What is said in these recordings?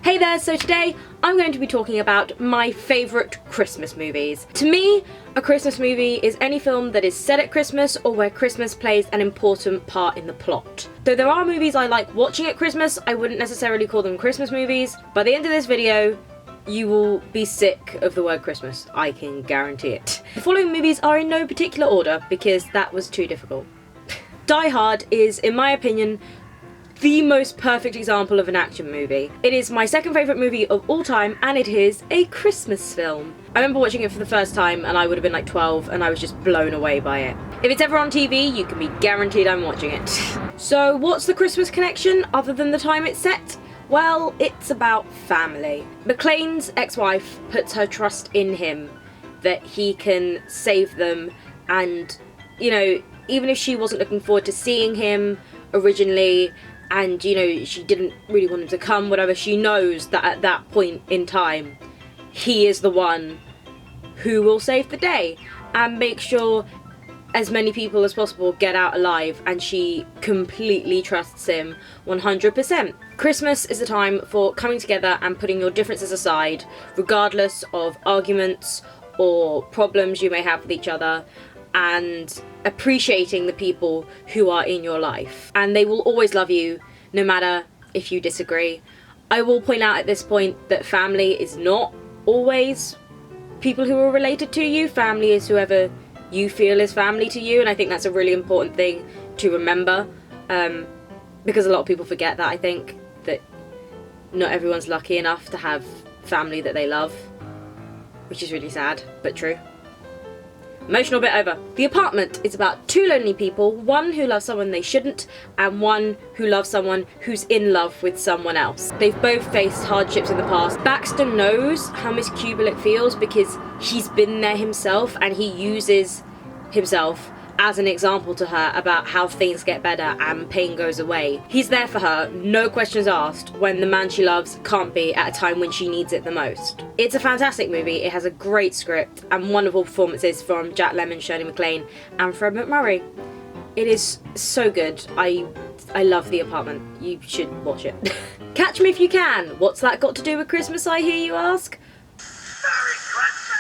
Hey there, so today I'm going to be talking about my favourite Christmas movies. To me, a Christmas movie is any film that is set at Christmas or where Christmas plays an important part in the plot. Though there are movies I like watching at Christmas, I wouldn't necessarily call them Christmas movies. By the end of this video, you will be sick of the word Christmas, I can guarantee it. The following movies are in no particular order because that was too difficult. Die Hard is, in my opinion, the most perfect example of an action movie. It is my second favourite movie of all time, and it is a Christmas film. I remember watching it for the first time and I would have been like 12 and I was just blown away by it. If it's ever on TV, you can be guaranteed I'm watching it. So what's the Christmas connection other than the time it's set? Well, it's about family. McClane's ex-wife puts her trust in him that he can save them, and, you know, even if she wasn't looking forward to seeing him originally, and, you know, she didn't really want him to come, whatever, she knows that at that point in time, he is the one who will save the day and make sure as many people as possible get out alive, and she completely trusts him 100%. Christmas is a time for coming together and putting your differences aside, regardless of arguments or problems you may have with each other, and appreciating the people who are in your life. And they will always love you, no matter if you disagree. I will point out at this point that family is not always people who are related to you. Family is whoever you feel is family to you, and I think that's a really important thing to remember, because a lot of people forget that. I think that not everyone's lucky enough to have family that they love, which is really sad, but true. Emotional bit over. The Apartment is about two lonely people, one who loves someone they shouldn't, and one who loves someone who's in love with someone else. They've both faced hardships in the past. Baxter knows how Miss Kubelik feels because he's been there himself, and he uses himself as an example to her about how things get better and pain goes away. He's there for her, no questions asked, when the man she loves can't be at a time when she needs it the most. It's a fantastic movie. It has a great script and wonderful performances from Jack Lemmon, Shirley MacLaine, and Fred MacMurray. It is so good. I love The Apartment. You should watch it. Catch Me If You Can. What's that got to do with Christmas, I hear you ask? Merry Christmas!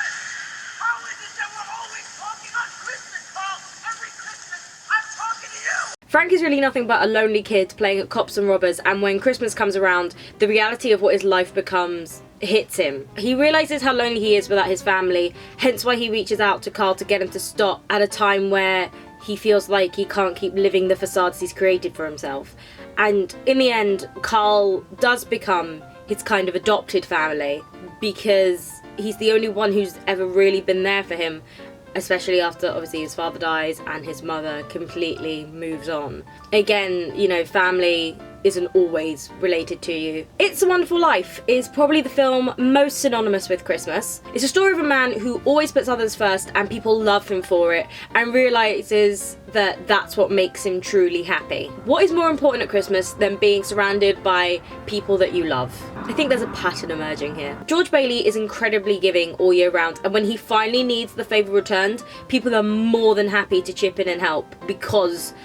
How is it that we're always talking on Christmas, Paul? Every Christmas, I'm talking to you! Frank is really nothing but a lonely kid playing at cops and robbers, and when Christmas comes around, the reality of what his life becomes hits him. He realises how lonely he is without his family, hence why he reaches out to Carl to get him to stop at a time where he feels like he can't keep living the facades he's created for himself. And in the end, Carl does become his kind of adopted family, because he's the only one who's ever really been there for him, especially after obviously his father dies and his mother completely moves on. Again, you know, family isn't always related to you. It's a Wonderful Life is probably the film most synonymous with Christmas. It's a story of a man who always puts others first, and people love him for it, and realises that that's what makes him truly happy. What is more important at Christmas than being surrounded by people that you love? I think there's a pattern emerging here. George Bailey is incredibly giving all year round, and when he finally needs the favour returned, people are more than happy to chip in and help because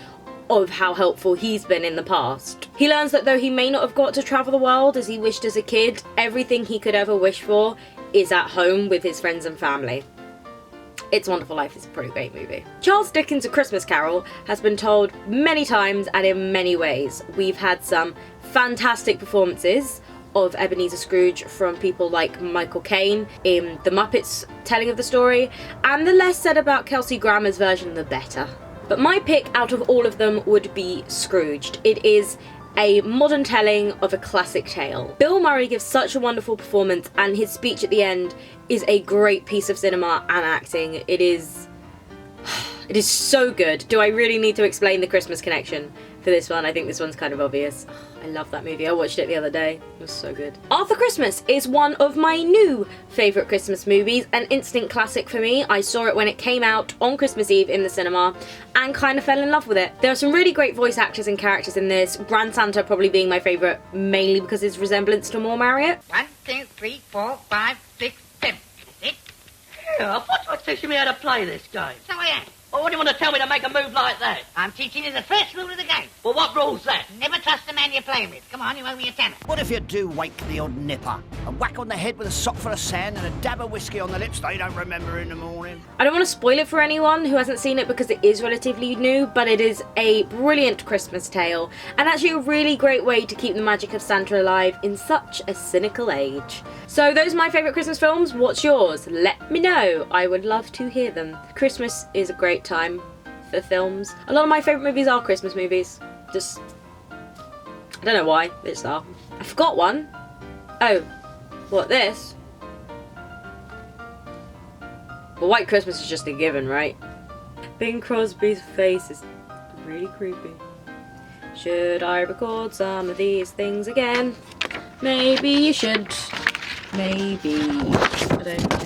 of how helpful he's been in the past. He learns that though he may not have got to travel the world as he wished as a kid, everything he could ever wish for is at home with his friends and family. It's a Wonderful Life is a pretty great movie. Charles Dickens' A Christmas Carol has been told many times and in many ways. We've had some fantastic performances of Ebenezer Scrooge from people like Michael Caine in The Muppets telling of the story, and the less said about Kelsey Grammer's version, the better. But my pick out of all of them would be Scrooged. It is a modern telling of a classic tale. Bill Murray gives such a wonderful performance, and his speech at the end is a great piece of cinema and acting. It is so good. Do I really need to explain the Christmas connection for this one? I think this one's kind of obvious. I love that movie. I watched it the other day. It was so good. Arthur Christmas is one of my new favourite Christmas movies, an instant classic for me. I saw it when it came out on Christmas Eve in the cinema and kind of fell in love with it. There are some really great voice actors and characters in this, Grand Santa probably being my favourite, mainly because of his resemblance to Moore Marriott. 1, 2, 3, 4, 5, 6, 7. Is it? Yeah, I thought you were teaching me how to play this game. So I am. Well, what do you want to tell me to make a move like that? I'm teaching you the first rule of the game. Well, what rule's that? Never trust the man you're playing with. Come on, you owe me a tenner. What if you do wake the odd nipper? A whack on the head with a sock full of sand and a dab of whiskey on the lips they don't remember in the morning? I don't want to spoil it for anyone who hasn't seen it because it is relatively new, but it is a brilliant Christmas tale and actually a really great way to keep the magic of Santa alive in such a cynical age. So those are my favourite Christmas films. What's yours? Let me know. I would love to hear them. Christmas is a great time for films. A lot of my favourite movies are Christmas movies. Just, I don't know why, they just are. I forgot one. Oh, what, this? Well, White Christmas is just a given, right? Bing Crosby's face is really creepy. Should I record some of these things again? Maybe you should. Maybe. I don't